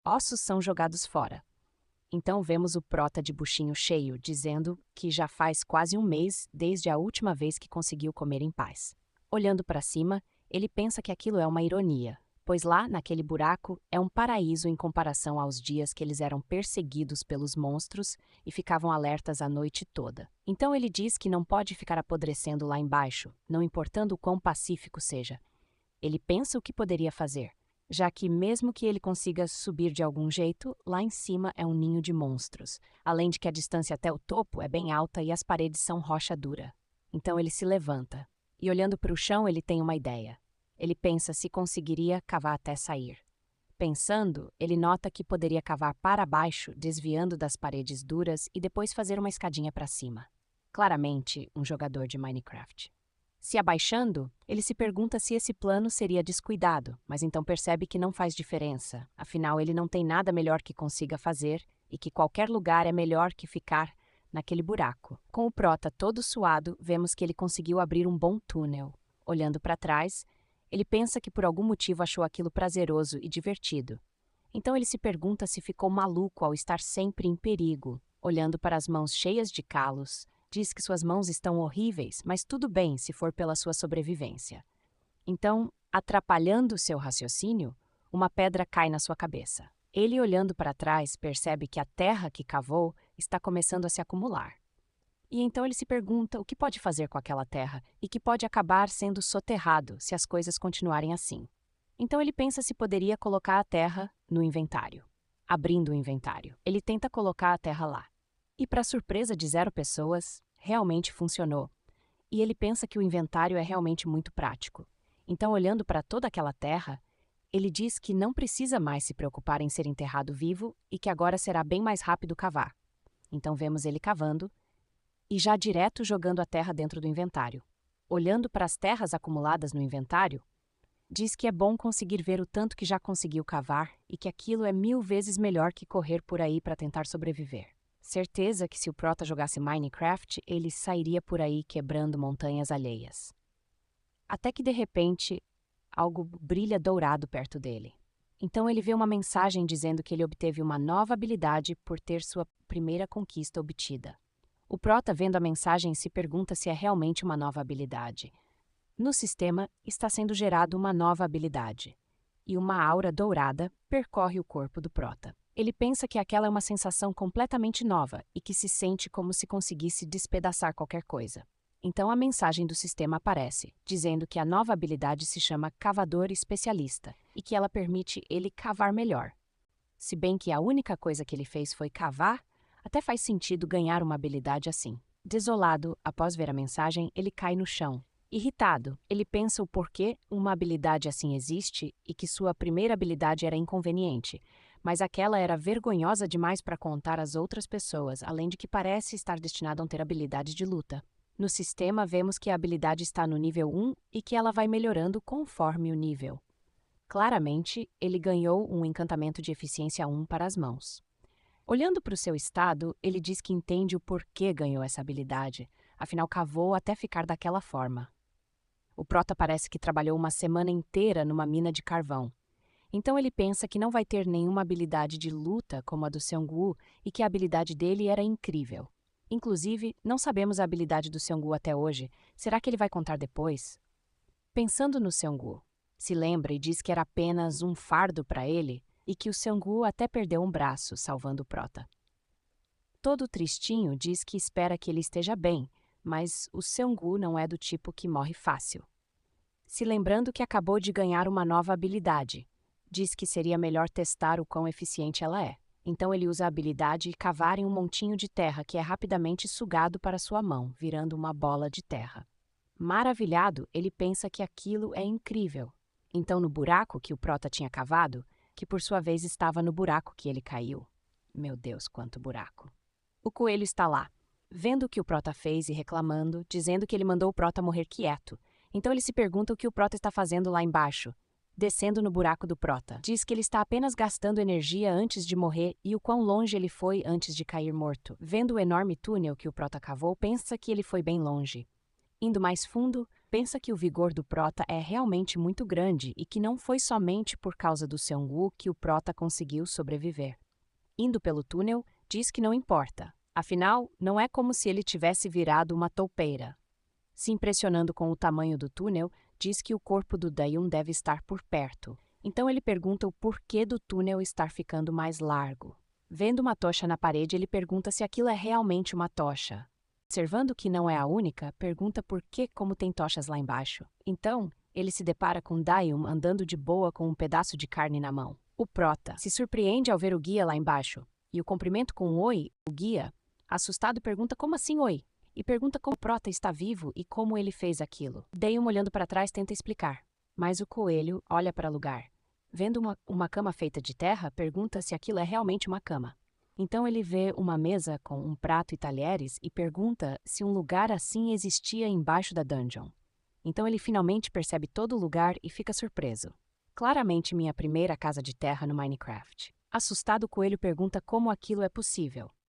ossos são jogados fora. Então vemos o Prota de buchinho cheio, dizendo que já faz quase um mês desde a última vez que conseguiu comer em paz. Olhando para cima, ele pensa que aquilo é uma ironia, pois lá, naquele buraco, é um paraíso em comparação aos dias que eles eram perseguidos pelos monstros e ficavam alertas a noite toda. Então ele diz que não pode ficar apodrecendo lá embaixo, não importando o quão pacífico seja. Ele pensa o que poderia fazer, já que mesmo que ele consiga subir de algum jeito, lá em cima é um ninho de monstros, além de que a distância até o topo é bem alta e as paredes são rocha dura. Então ele se levanta, e olhando para o chão ele tem uma ideia. Ele pensa se conseguiria cavar até sair. Pensando, ele nota que poderia cavar para baixo, desviando das paredes duras e depois fazer uma escadinha para cima. Claramente, um jogador de Minecraft. Se abaixando, ele se pergunta se esse plano seria descuidado, mas então percebe que não faz diferença, afinal ele não tem nada melhor que consiga fazer e que qualquer lugar é melhor que ficar naquele buraco. Com o Prota todo suado, vemos que ele conseguiu abrir um bom túnel. Olhando para trás, ele pensa que por algum motivo achou aquilo prazeroso e divertido. Então ele se pergunta se ficou maluco ao estar sempre em perigo. Olhando para as mãos cheias de calos, diz que suas mãos estão horríveis, mas tudo bem se for pela sua sobrevivência. Então, atrapalhando seu raciocínio, uma pedra cai na sua cabeça. Ele, olhando para trás, percebe que a terra que cavou está começando a se acumular. E então ele se pergunta o que pode fazer com aquela terra e que pode acabar sendo soterrado se as coisas continuarem assim. Então ele pensa se poderia colocar a terra no inventário. Abrindo o inventário, ele tenta colocar a terra lá. E para surpresa de 0 pessoas, realmente funcionou. E ele pensa que o inventário é realmente muito prático. Então, olhando para toda aquela terra, ele diz que não precisa mais se preocupar em ser enterrado vivo e que agora será bem mais rápido cavar. Então vemos ele cavando e já direto jogando a terra dentro do inventário. Olhando para as terras acumuladas no inventário, diz que é bom conseguir ver o tanto que já conseguiu cavar e que aquilo é 1000 vezes melhor que correr por aí para tentar sobreviver. Certeza que se o Prota jogasse Minecraft, ele sairia por aí quebrando montanhas alheias. Até que, de repente, algo brilha dourado perto dele. Então ele vê uma mensagem dizendo que ele obteve uma nova habilidade por ter sua primeira conquista obtida. O Prota, vendo a mensagem, se pergunta se é realmente uma nova habilidade. No sistema, está sendo gerada uma nova habilidade, e uma aura dourada percorre o corpo do Prota. Ele pensa que aquela é uma sensação completamente nova e que se sente como se conseguisse despedaçar qualquer coisa. Então a mensagem do sistema aparece, dizendo que a nova habilidade se chama Cavador Especialista e que ela permite ele cavar melhor. Se bem que a única coisa que ele fez foi cavar, até faz sentido ganhar uma habilidade assim. Desolado, após ver a mensagem, ele cai no chão. Irritado, ele pensa o porquê uma habilidade assim existe e que sua primeira habilidade era inconveniente, mas aquela era vergonhosa demais para contar às outras pessoas, além de que parece estar destinado a ter habilidade de luta. No sistema, vemos que a habilidade está no nível 1 e que ela vai melhorando conforme o nível. Claramente, ele ganhou um encantamento de eficiência 1 para as mãos. Olhando para o seu estado, ele diz que entende o porquê ganhou essa habilidade, afinal cavou até ficar daquela forma. O Prota parece que trabalhou uma semana inteira numa mina de carvão. Então ele pensa que não vai ter nenhuma habilidade de luta como a do Seongwoo e que a habilidade dele era incrível. Inclusive, não sabemos a habilidade do Seongwoo até hoje. Será que ele vai contar depois? Pensando no Seongwoo, se lembra e diz que era apenas um fardo para ele e que o Seongwoo até perdeu um braço, salvando o Prota. Todo tristinho diz que espera que ele esteja bem, mas o Seongwoo não é do tipo que morre fácil. Se lembrando que acabou de ganhar uma nova habilidade, diz que seria melhor testar o quão eficiente ela é. Então ele usa a habilidade e cavar em um montinho de terra que é rapidamente sugado para sua mão, virando uma bola de terra. Maravilhado, ele pensa que aquilo é incrível. Então no buraco que o Prota tinha cavado, que por sua vez estava no buraco que ele caiu. Meu Deus, quanto buraco! O coelho está lá, vendo o que o Prota fez e reclamando, dizendo que ele mandou o Prota morrer quieto. Então ele se pergunta o que o Prota está fazendo lá embaixo, descendo no buraco do Prota. Diz que ele está apenas gastando energia antes de morrer e o quão longe ele foi antes de cair morto. Vendo o enorme túnel que o Prota cavou, pensa que ele foi bem longe. Indo mais fundo, pensa que o vigor do Prota é realmente muito grande e que não foi somente por causa do Seong-woo que o Prota conseguiu sobreviver. Indo pelo túnel, diz que não importa. Afinal, não é como se ele tivesse virado uma toupeira. Se impressionando com o tamanho do túnel, diz que o corpo do Dae-yoon deve estar por perto. Então ele pergunta o porquê do túnel estar ficando mais largo. Vendo uma tocha na parede, ele pergunta se aquilo é realmente uma tocha. Observando que não é a única, pergunta por que como tem tochas lá embaixo. Então, ele se depara com Dae-yoon andando de boa com um pedaço de carne na mão. O Prota se surpreende ao ver o guia lá embaixo, e o cumprimento com um oi, o guia, assustado, pergunta como assim oi? E pergunta como o Prota está vivo e como ele fez aquilo. Dae-yoon, olhando para trás, tenta explicar, mas o coelho olha para o lugar. Vendo uma cama feita de terra, pergunta se aquilo é realmente uma cama. Então ele vê uma mesa com um prato e talheres e pergunta se um lugar assim existia embaixo da dungeon. Então ele finalmente percebe todo o lugar e fica surpreso. Claramente minha primeira casa de terra no Minecraft. Assustado, o coelho pergunta como aquilo é possível.